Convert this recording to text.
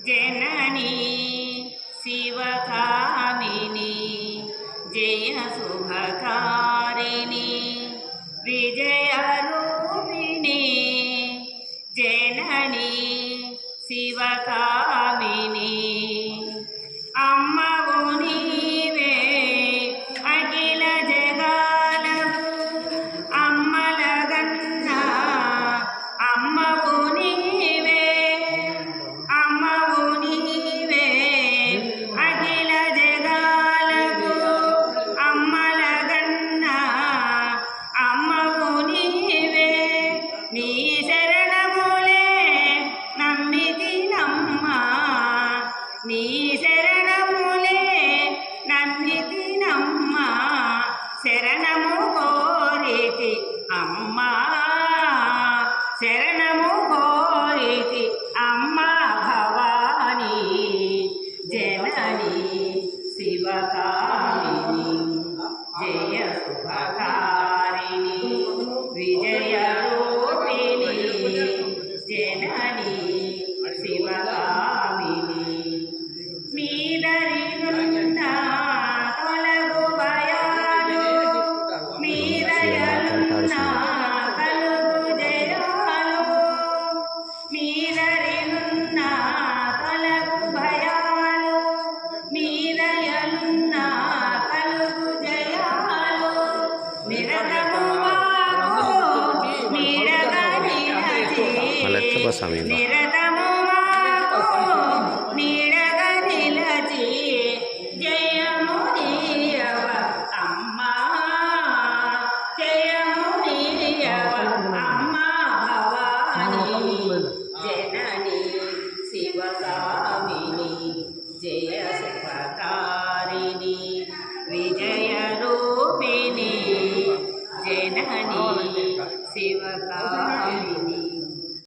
जननी शिवकामिनी जय शुभकारिणी विजयरूपिणी जननी शिवकामिनी अम्मवु नीवे अखिल जगालकु अम्मलगन्ना अम्मवु नीवे अम्मवु नीवे अखिल जगालकु अम्मलगन्ना अम्मवु नीवे नी शरणमुले नम्मितिनम्मा నీ శరణములే నమ్మితినమ్మా శరణము కోరితి అమ్మా శరణము కోరితి అమ్మా భవానీ జననీ శివకామిని జయ శుభకారిణి విజయరూపిణి జననీ శివకామిని మీదరినున్న తొలగు భయాలు మీదయలున్న కలుగు జయాలు మీదరినున్న తొలగు భయాలు మీదయలున్న కలుగు జయాలు నిరతము మాకు నీడగా నిలచి నిరతము మాకు నీడగా నిలచి జయము నీయవ అమ్మా జయము నీయవ అమ్మా భవానీ జననీ శివకామిని జయ శుభకారిణి విజయరూపిణి జననీ శివకామిని